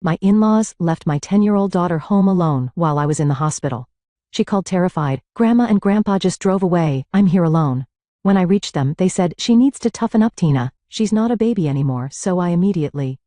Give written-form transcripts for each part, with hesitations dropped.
My in-laws left my 10-year-old daughter home alone while I was in the hospital. She called terrified, "Grandma and Grandpa just drove away, I'm here alone." When I reached them, they said, "She needs to toughen up, Tina. She's not a baby anymore," so I immediately.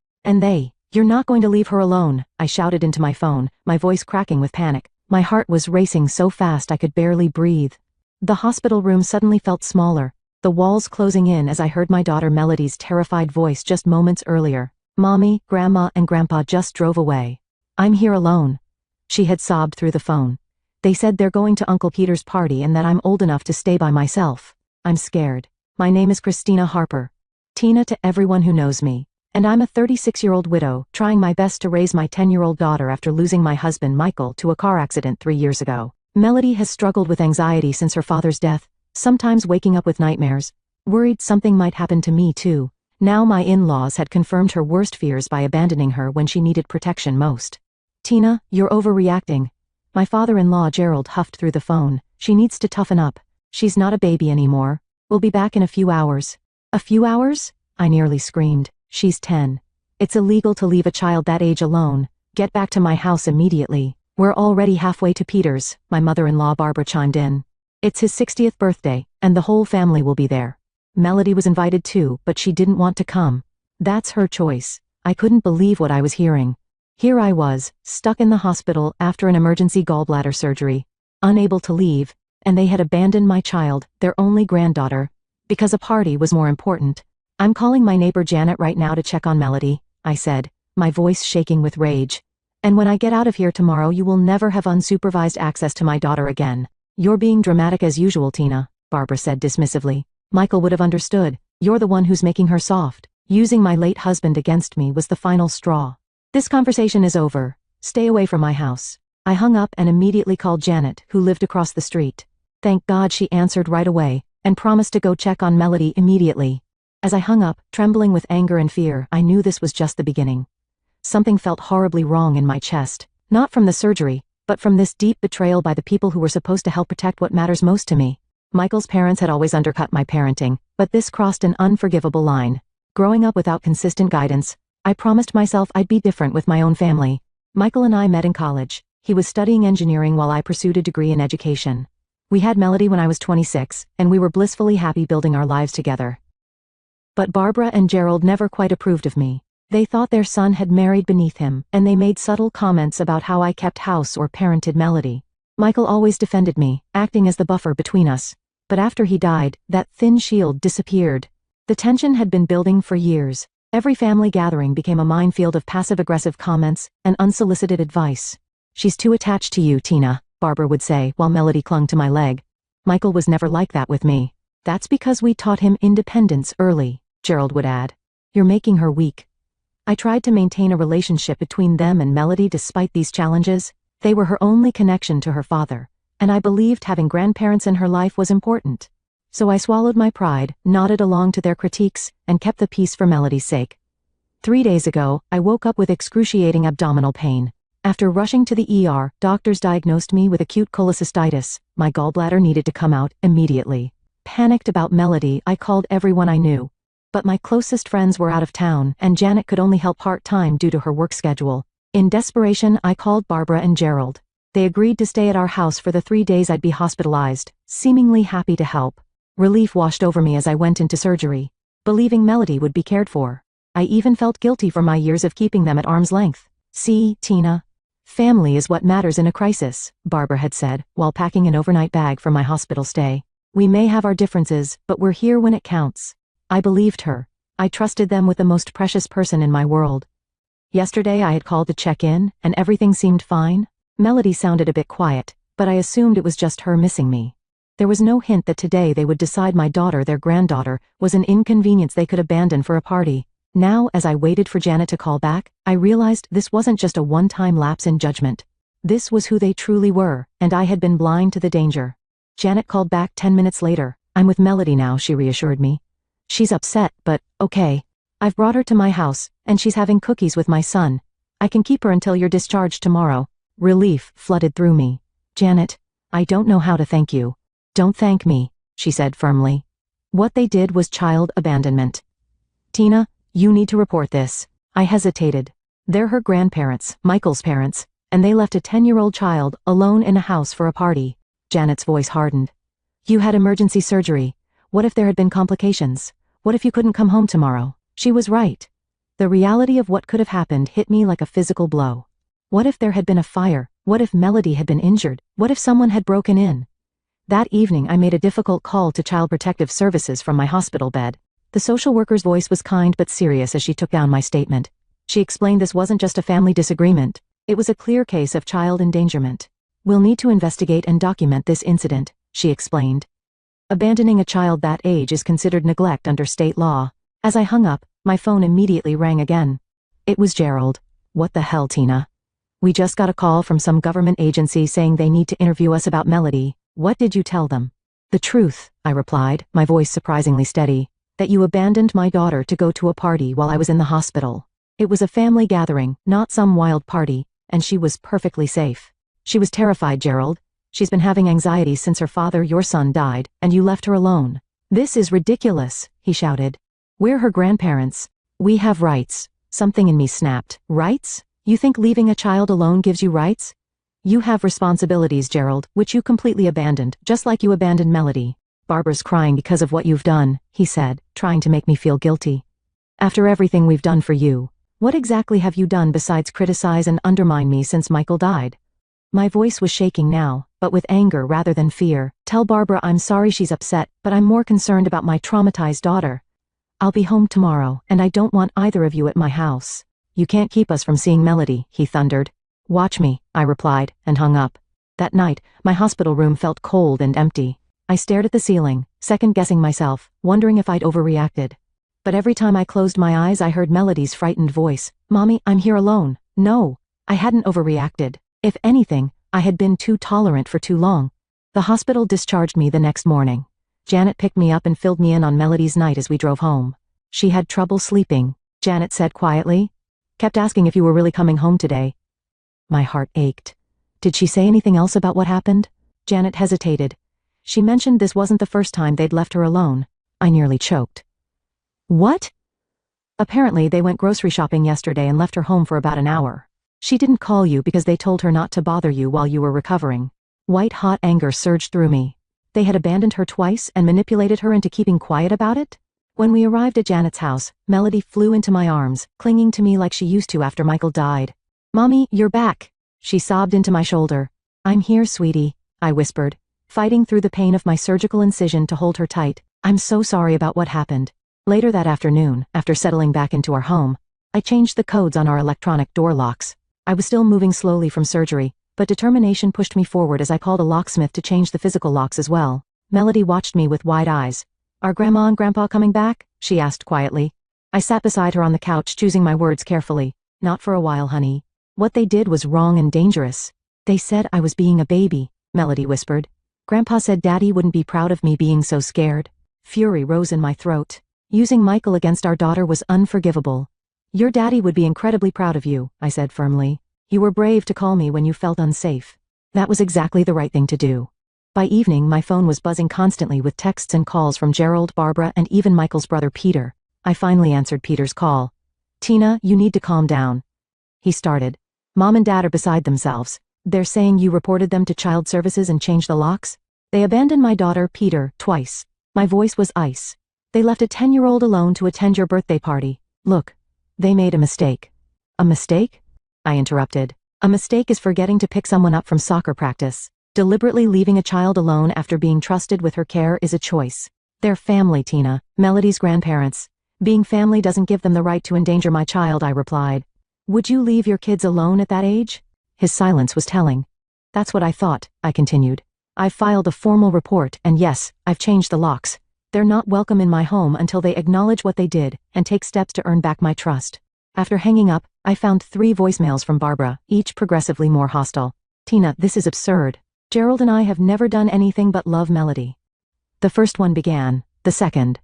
"You're not going to leave her alone," I shouted into my phone, my voice cracking with panic. My heart was racing so fast I could barely breathe. The hospital room suddenly felt smaller, the walls closing in as I heard my daughter Melody's terrified voice just moments earlier. "Mommy, Grandma, and Grandpa just drove away. I'm here alone." She had sobbed through the phone. "They said they're going to Uncle Peter's party and that I'm old enough to stay by myself. I'm scared. My name is Christina Harper. Tina to everyone who knows me. And I'm a 36-year-old widow, trying my best to raise my 10-year-old daughter after losing my husband Michael to a car accident 3 years ago. Melody has struggled with anxiety since her father's death, sometimes waking up with nightmares, worried something might happen to me too. Now my in-laws had confirmed her worst fears by abandoning her when she needed protection most. "Tina, you're overreacting." My father-in-law Gerald huffed through the phone. "She needs to toughen up. She's not a baby anymore. We'll be back in a few hours." "A few hours?" I nearly screamed. "She's 10. It's illegal to leave a child that age alone. Get back to my house immediately." "We're already halfway to Peter's," my mother-in-law Barbara chimed in. "It's his 60th birthday, and the whole family will be there." Melody was invited too, but she didn't want to come. That's her choice. I couldn't believe what I was hearing. Here I was, stuck in the hospital after an emergency gallbladder surgery, unable to leave, and they had abandoned my child, their only granddaughter, because a party was more important. "I'm calling my neighbor Janet right now to check on Melody," I said, my voice shaking with rage. "And when I get out of here tomorrow you will never have unsupervised access to my daughter again." "You're being dramatic as usual, Tina," Barbara said dismissively. "Michael would have understood. You're the one who's making her soft." Using my late husband against me was the final straw. "This conversation is over. Stay away from my house." I hung up and immediately called Janet, who lived across the street. Thank God she answered right away, and promised to go check on Melody immediately. As I hung up, trembling with anger and fear, I knew this was just the beginning. Something felt horribly wrong in my chest, not from the surgery, but from this deep betrayal by the people who were supposed to help protect what matters most to me. Michael's parents had always undercut my parenting, but this crossed an unforgivable line. Growing up without consistent guidance, I promised myself I'd be different with my own family. Michael and I met in college. He was studying engineering while I pursued a degree in education. We had Melody when I was 26, and we were blissfully happy building our lives together. But Barbara and Gerald never quite approved of me. They thought their son had married beneath him, and they made subtle comments about how I kept house or parented Melody. Michael always defended me, acting as the buffer between us. But after he died, that thin shield disappeared. The tension had been building for years. Every family gathering became a minefield of passive-aggressive comments and unsolicited advice. "She's too attached to you, Tina," Barbara would say while Melody clung to my leg. "Michael was never like that with me." "That's because we taught him independence early," Gerald would add. "You're making her weak." I tried to maintain a relationship between them and Melody despite these challenges. They were her only connection to her father, and I believed having grandparents in her life was important. So I swallowed my pride, nodded along to their critiques, and kept the peace for Melody's sake. 3 days ago, I woke up with excruciating abdominal pain. After rushing to the ER, doctors diagnosed me with acute cholecystitis. My gallbladder needed to come out immediately. Panicked about Melody, I called everyone I knew. But my closest friends were out of town, and Janet could only help part-time due to her work schedule. In desperation, I called Barbara and Gerald. They agreed to stay at our house for the 3 days I'd be hospitalized, seemingly happy to help. Relief washed over me as I went into surgery, believing Melody would be cared for. I even felt guilty for my years of keeping them at arm's length. "See, Tina, family is what matters in a crisis," Barbara had said, while packing an overnight bag for my hospital stay. "We may have our differences, but we're here when it counts." I believed her. I trusted them with the most precious person in my world. Yesterday I had called to check in, and everything seemed fine. Melody sounded a bit quiet, but I assumed it was just her missing me. There was no hint that today they would decide my daughter, their granddaughter, was an inconvenience they could abandon for a party. Now, as I waited for Janet to call back, I realized this wasn't just a one-time lapse in judgment. This was who they truly were, and I had been blind to the danger. Janet called back 10 minutes later. "I'm with Melody now," she reassured me. "She's upset, but okay. I've brought her to my house, and she's having cookies with my son. I can keep her until you're discharged tomorrow." Relief flooded through me. "Janet, I don't know how to thank you." "Don't thank me," she said firmly. "What they did was child abandonment. Tina, you need to report this." I hesitated. They're her grandparents, Michael's parents, and they left a 10-year-old child alone in a house for a party. Janet's voice hardened. You had emergency surgery. What if there had been complications? What if you couldn't come home tomorrow? She was right. The reality of what could have happened hit me like a physical blow. What if there had been a fire? What if Melody had been injured? What if someone had broken in? That evening I made a difficult call to Child Protective Services from my hospital bed. The social worker's voice was kind but serious as she took down my statement. She explained this wasn't just a family disagreement. It was a clear case of child endangerment. We'll need to investigate and document this incident, she explained. Abandoning a child that age is considered neglect under state law. As I hung up, my phone immediately rang again. It was Gerald. What the hell, Tina? We just got a call from some government agency saying they need to interview us about Melody. What did you tell them? The truth, I replied, my voice surprisingly steady. That you abandoned my daughter to go to a party while I was in the hospital. It was a family gathering, not some wild party, and she was perfectly safe. She was terrified, Gerald. She's been having anxiety since her father, your son, died, and you left her alone. This is ridiculous, he shouted. We're her grandparents. We have rights. Something in me snapped. Rights? You think leaving a child alone gives you rights? You have responsibilities, Gerald, which you completely abandoned, just like you abandoned Melody. Barbara's crying because of what you've done, he said, trying to make me feel guilty. After everything we've done for you, what exactly have you done besides criticize and undermine me since Michael died? My voice was shaking now, but with anger rather than fear. Tell Barbara I'm sorry she's upset, but I'm more concerned about my traumatized daughter. I'll be home tomorrow, and I don't want either of you at my house. You can't keep us from seeing Melody, he thundered. Watch me, I replied, and hung up. That night, my hospital room felt cold and empty. I stared at the ceiling, second-guessing myself, wondering if I'd overreacted. But every time I closed my eyes I heard Melody's frightened voice. Mommy, I'm here alone. No, I hadn't overreacted. If anything, I had been too tolerant for too long. The hospital discharged me the next morning. Janet picked me up and filled me in on Melody's night as we drove home. She had trouble sleeping, Janet said quietly. Kept asking if you were really coming home today. My heart ached. Did she say anything else about what happened? Janet hesitated. She mentioned this wasn't the first time they'd left her alone. I nearly choked. What? Apparently they went grocery shopping yesterday and left her home for about an hour. She didn't call you because they told her not to bother you while you were recovering. White-hot anger surged through me. They had abandoned her twice and manipulated her into keeping quiet about it? When we arrived at Janet's house, Melody flew into my arms, clinging to me like she used to after Michael died. Mommy, you're back. She sobbed into my shoulder. I'm here, sweetie, I whispered, fighting through the pain of my surgical incision to hold her tight. I'm so sorry about what happened. Later that afternoon, after settling back into our home, I changed the codes on our electronic door locks. I was still moving slowly from surgery, but determination pushed me forward as I called a locksmith to change the physical locks as well. Melody watched me with wide eyes. Are Grandma and Grandpa coming back? She asked quietly. I sat beside her on the couch, choosing my words carefully. Not for a while, honey. What they did was wrong and dangerous. They said I was being a baby, Melody whispered. Grandpa said Daddy wouldn't be proud of me being so scared. Fury rose in my throat. Using Michael against our daughter was unforgivable. Your daddy would be incredibly proud of you, I said firmly. You were brave to call me when you felt unsafe. That was exactly the right thing to do. By evening, my phone was buzzing constantly with texts and calls from Gerald, Barbara, and even Michael's brother Peter. I finally answered Peter's call. Tina, you need to calm down. He started. Mom and Dad are beside themselves. They're saying you reported them to child services and changed the locks? They abandoned my daughter, Peter, twice. My voice was ice. They left a 10-year-old alone to attend your birthday party. Look, they made a mistake. A mistake? I interrupted. A mistake is forgetting to pick someone up from soccer practice. Deliberately leaving a child alone after being trusted with her care is a choice. They're family, Tina, Melody's grandparents. Being family doesn't give them the right to endanger my child, I replied. Would you leave your kids alone at that age? His silence was telling. That's what I thought, I continued. I've filed a formal report, and yes, I've changed the locks. They're not welcome in my home until they acknowledge what they did and take steps to earn back my trust. After hanging up, I found 3 voicemails from Barbara, each progressively more hostile. Tina, this is absurd. Gerald and I have never done anything but love Melody. The first one began. The second.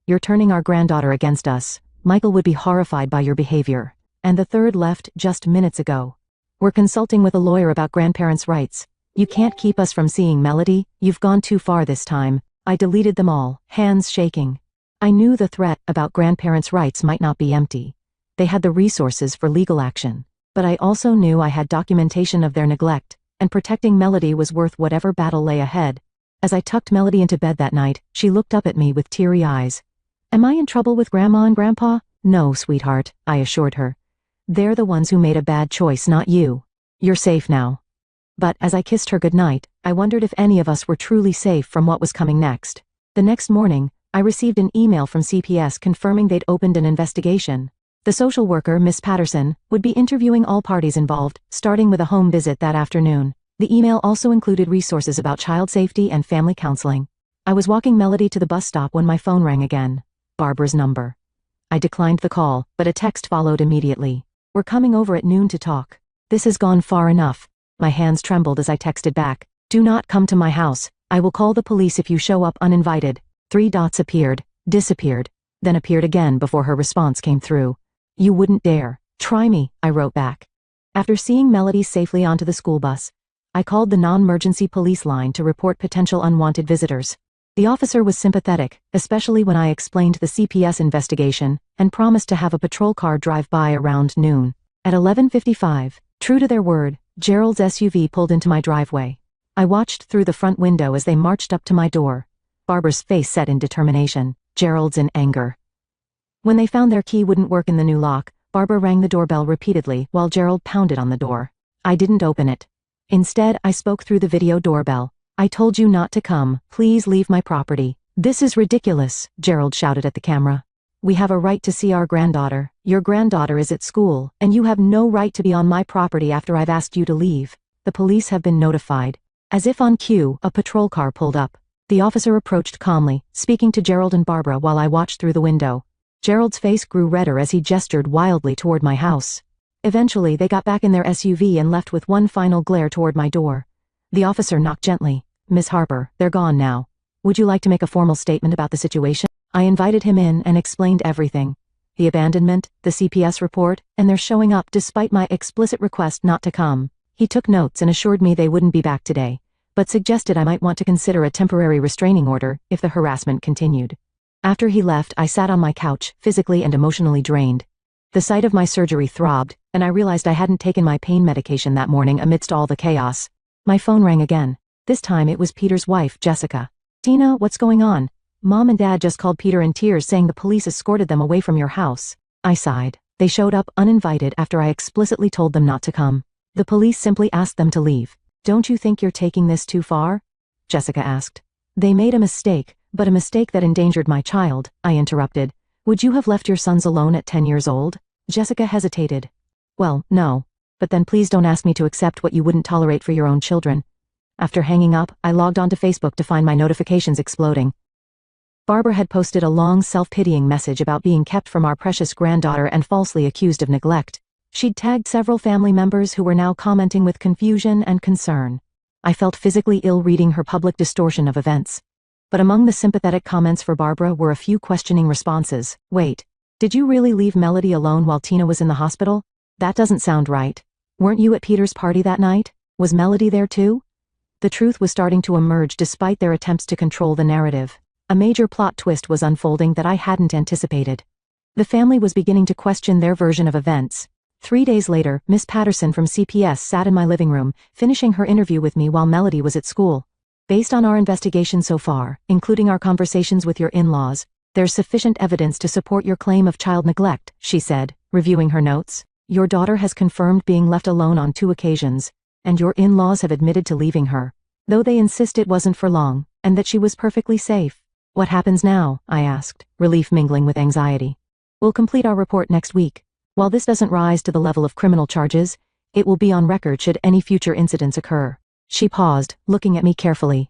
You're turning our granddaughter against us. Michael would be horrified by your behavior. And the third left just minutes ago. We're consulting with a lawyer about grandparents' rights. You can't keep us from seeing Melody. You've gone too far this time. I deleted them all, hands shaking. I knew the threat about grandparents' rights might not be empty. They had the resources for legal action. But I also knew I had documentation of their neglect, and protecting Melody was worth whatever battle lay ahead. As I tucked Melody into bed that night, she looked up at me with teary eyes. "Am I in trouble with Grandma and Grandpa?" "No, sweetheart," I assured her. "They're the ones who made a bad choice, not you. You're safe now." But as I kissed her goodnight, I wondered if any of us were truly safe from what was coming next. The next morning, I received an email from CPS confirming they'd opened an investigation. The social worker, Miss Patterson, would be interviewing all parties involved, starting with a home visit that afternoon. The email also included resources about child safety and family counseling. I was walking Melody to the bus stop when my phone rang again. Barbara's number. I declined the call, but a text followed immediately. "We're coming over at noon to talk." "This has gone far enough." My hands trembled as I texted back. "Do not come to my house. I will call the police if you show up uninvited." 3 dots appeared, disappeared, then appeared again before her response came through. "You wouldn't dare. Try me," I wrote back. After seeing Melody safely onto the school bus, I called the non-emergency police line to report potential unwanted visitors. The officer was sympathetic, especially when I explained the CPS investigation, and promised to have a patrol car drive by around noon. At 11:55, true to their word, Gerald's SUV pulled into my driveway. I watched through the front window as they marched up to my door. Barbara's face set in determination, Gerald's in anger. When they found their key wouldn't work in the new lock, Barbara rang the doorbell repeatedly while Gerald pounded on the door. I didn't open it. Instead, I spoke through the video doorbell. "I told you not to come. Please leave my property." "This is ridiculous," Gerald shouted at the camera. "We have a right to see our granddaughter. Your granddaughter is at school, and you have no right to be on my property after I've asked you to leave. The police have been notified." As if on cue, a patrol car pulled up. The officer approached calmly, speaking to Gerald and Barbara while I watched through the window. Gerald's face grew redder as he gestured wildly toward my house. Eventually, they got back in their SUV and left with one final glare toward my door. The officer knocked gently. "Miss Harper, they're gone now. Would you like to make a formal statement about the situation?" I invited him in and explained everything. The abandonment, the CPS report, and their showing up despite my explicit request not to come. He took notes and assured me they wouldn't be back today, but suggested I might want to consider a temporary restraining order if the harassment continued. After he left, I sat on my couch, physically and emotionally drained. The site of my surgery throbbed, and I realized I hadn't taken my pain medication that morning amidst all the chaos. My phone rang again. This time it was Peter's wife, Jessica. "Tina, what's going on? Mom and Dad just called Peter in tears saying the police escorted them away from your house." I sighed. "They showed up uninvited after I explicitly told them not to come. The police simply asked them to leave." "Don't you think you're taking this too far?" Jessica asked. "They made a mistake, but a mistake that endangered my child," I interrupted. "Would you have left your sons alone at 10 years old?" Jessica hesitated. "Well, no. But then please don't ask me to accept what you wouldn't tolerate for your own children." After hanging up, I logged onto Facebook to find my notifications exploding. Barbara had posted a long self-pitying message about being kept from our precious granddaughter and falsely accused of neglect. She'd tagged several family members who were now commenting with confusion and concern. I felt physically ill reading her public distortion of events. But among the sympathetic comments for Barbara were a few questioning responses. "Wait. Did you really leave Melody alone while Tina was in the hospital? That doesn't sound right. Weren't you at Peter's party that night? Was Melody there too?" The truth was starting to emerge despite their attempts to control the narrative. A major plot twist was unfolding that I hadn't anticipated. The family was beginning to question their version of events. 3 days later, Miss Patterson from CPS sat in my living room, finishing her interview with me while Melody was at school. "Based on our investigation so far, including our conversations with your in-laws, there's sufficient evidence to support your claim of child neglect," she said, reviewing her notes. "Your daughter has confirmed being left alone on 2 occasions, and your in-laws have admitted to leaving her, though they insist it wasn't for long, and that she was perfectly safe." "What happens now?" I asked, relief mingling with anxiety. "We'll complete our report next week. While this doesn't rise to the level of criminal charges, it will be on record should any future incidents occur." She paused, looking at me carefully.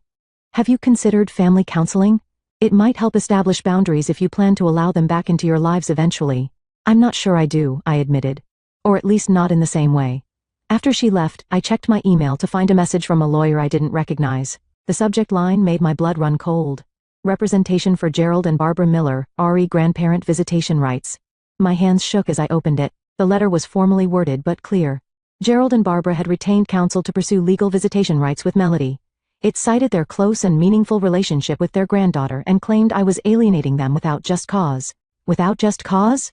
"Have you considered family counseling? It might help establish boundaries if you plan to allow them back into your lives eventually." "I'm not sure I do," I admitted. "Or at least not in the same way." After she left, I checked my email to find a message from a lawyer I didn't recognize. The subject line made my blood run cold. "Representation for Gerald and Barbara Miller, RE grandparent visitation rights." My hands shook as I opened it. The letter was formally worded but clear. Gerald and Barbara had retained counsel to pursue legal visitation rights with Melody. It cited their close and meaningful relationship with their granddaughter and claimed I was alienating them without just cause. Without just cause?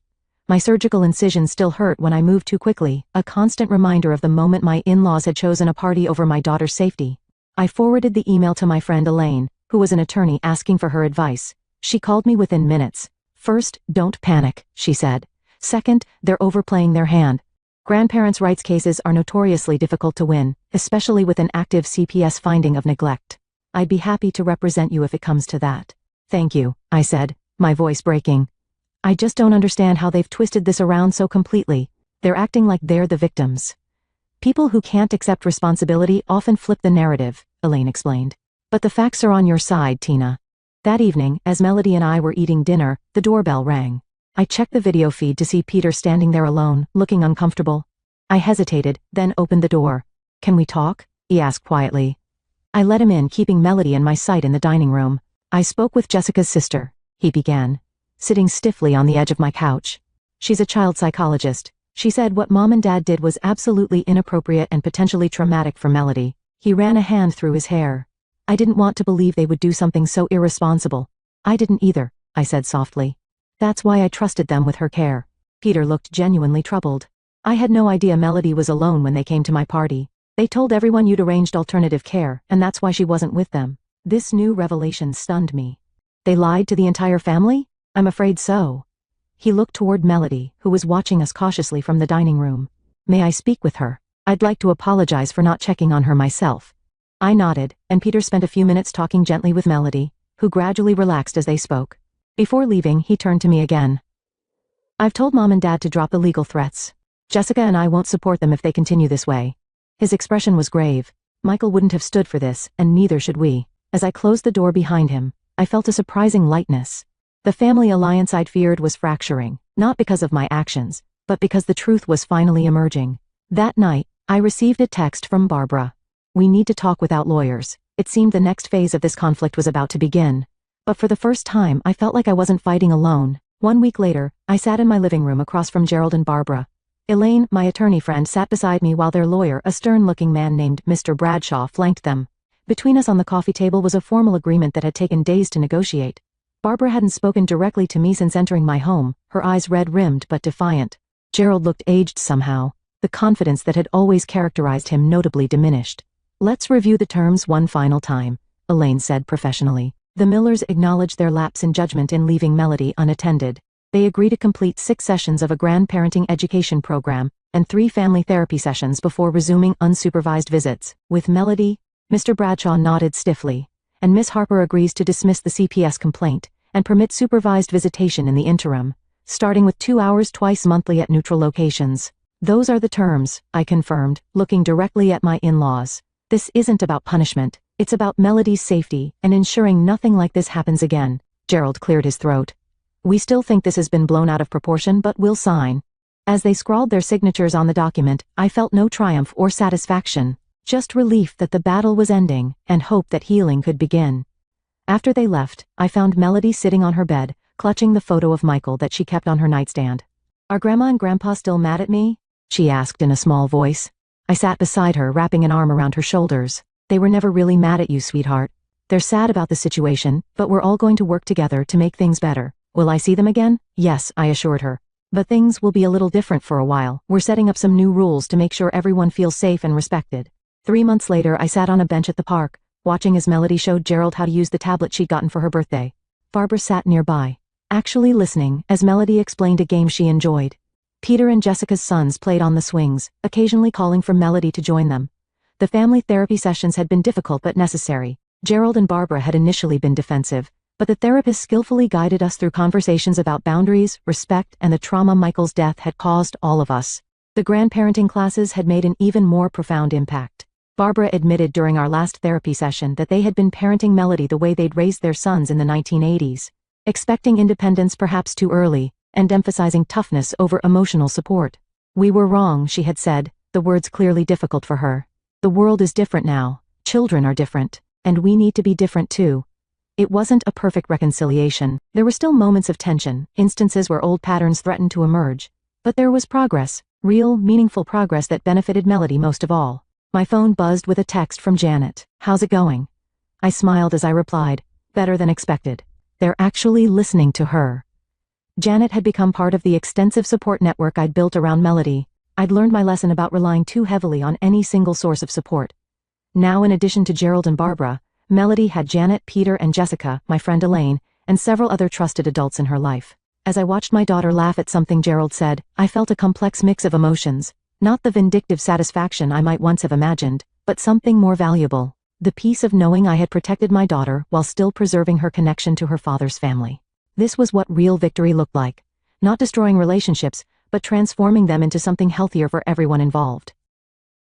My surgical incisions still hurt when I moved too quickly, a constant reminder of the moment my in-laws had chosen a party over my daughter's safety. I forwarded the email to my friend Elaine, who was an attorney, asking for her advice. She called me within minutes. First, don't panic, she said. Second, they're overplaying their hand. Grandparents' rights cases are notoriously difficult to win, especially with an active CPS finding of neglect. I'd be happy to represent you if it comes to that. Thank you, I said, my voice breaking. I just don't understand how they've twisted this around so completely. They're acting like they're the victims. People who can't accept responsibility often flip the narrative, Elaine explained. But the facts are on your side, Tina. That evening, as Melody and I were eating dinner, the doorbell rang. I checked the video feed to see Peter standing there alone, looking uncomfortable. I hesitated, then opened the door. Can we talk? He asked quietly. I let him in, keeping Melody in my sight in the dining room. I spoke with Jessica's sister, he began, sitting stiffly on the edge of my couch. She's a child psychologist. She said what Mom and Dad did was absolutely inappropriate and potentially traumatic for Melody. He ran a hand through his hair. I didn't want to believe they would do something so irresponsible. I didn't either, I said softly. That's why I trusted them with her care. Peter looked genuinely troubled. I had no idea Melody was alone when they came to my party. They told everyone you'd arranged alternative care, and that's why she wasn't with them. This new revelation stunned me. They lied to the entire family? I'm afraid so. He looked toward Melody, who was watching us cautiously from the dining room. May I speak with her? I'd like to apologize for not checking on her myself. I nodded, and Peter spent a few minutes talking gently with Melody, who gradually relaxed as they spoke. Before leaving, he turned to me again. I've told Mom and Dad to drop the legal threats. Jessica and I won't support them if they continue this way. His expression was grave. Michael wouldn't have stood for this, and neither should we. As I closed the door behind him, I felt a surprising lightness. The family alliance I'd feared was fracturing, not because of my actions, but because the truth was finally emerging. That night, I received a text from Barbara. We need to talk without lawyers. It seemed the next phase of this conflict was about to begin. But for the first time, I felt like I wasn't fighting alone. 1 week later, I sat in my living room across from Gerald and Barbara. Elaine, my attorney friend, sat beside me while their lawyer, a stern-looking man named Mr. Bradshaw, flanked them. Between us on the coffee table was a formal agreement that had taken days to negotiate. Barbara hadn't spoken directly to me since entering my home, her eyes red-rimmed but defiant. Gerald looked aged somehow. The confidence that had always characterized him notably diminished. Let's review the terms one final time, Elaine said professionally. The Millers acknowledged their lapse in judgment in leaving Melody unattended. They agreed to complete 6 sessions of a grandparenting education program and 3 family therapy sessions before resuming unsupervised visits. With Melody, Mr. Bradshaw nodded stiffly, and Miss Harper agrees to dismiss the CPS complaint and permit supervised visitation in the interim, starting with 2 hours twice monthly at neutral locations. Those are the terms, I confirmed, looking directly at my in-laws. This isn't about punishment. It's about Melody's safety and ensuring nothing like this happens again. Gerald cleared his throat. We still think this has been blown out of proportion, but we'll sign. As they scrawled their signatures on the document, I felt no triumph or satisfaction, just relief that the battle was ending and hope that healing could begin. After they left, I found Melody sitting on her bed, clutching the photo of Michael that she kept on her nightstand. Are Grandma and Grandpa still mad at me? She asked in a small voice. I sat beside her, wrapping an arm around her shoulders. They were never really mad at you, sweetheart. They're sad about the situation, but we're all going to work together to make things better. Will I see them again? Yes, I assured her. But things will be a little different for a while. We're setting up some new rules to make sure everyone feels safe and respected. 3 months later, I sat on a bench at the park, watching as Melody showed Gerald how to use the tablet she'd gotten for her birthday. Barbara sat nearby, actually listening as Melody explained a game she enjoyed. Peter and Jessica's sons played on the swings, occasionally calling for Melody to join them. The family therapy sessions had been difficult but necessary. Gerald and Barbara had initially been defensive, but the therapist skillfully guided us through conversations about boundaries, respect, and the trauma Michael's death had caused all of us. The grandparenting classes had made an even more profound impact. Barbara admitted during our last therapy session that they had been parenting Melody the way they'd raised their sons in the 1980s, expecting independence perhaps too early, and emphasizing toughness over emotional support. We were wrong, she had said, the words clearly difficult for her. The world is different now, children are different, and we need to be different too. It wasn't a perfect reconciliation. There were still moments of tension, instances where old patterns threatened to emerge. But there was progress, real, meaningful progress that benefited Melody most of all. My phone buzzed with a text from Janet. How's it going? I smiled as I replied, better than expected. They're actually listening to her. Janet had become part of the extensive support network I'd built around Melody. I'd learned my lesson about relying too heavily on any single source of support. Now, in addition to Gerald and Barbara, Melody had Janet, Peter, and Jessica, my friend Elaine, and several other trusted adults in her life. As I watched my daughter laugh at something Gerald said, I felt a complex mix of emotions. Not the vindictive satisfaction I might once have imagined, but something more valuable. The peace of knowing I had protected my daughter while still preserving her connection to her father's family. This was what real victory looked like. Not destroying relationships, but transforming them into something healthier for everyone involved.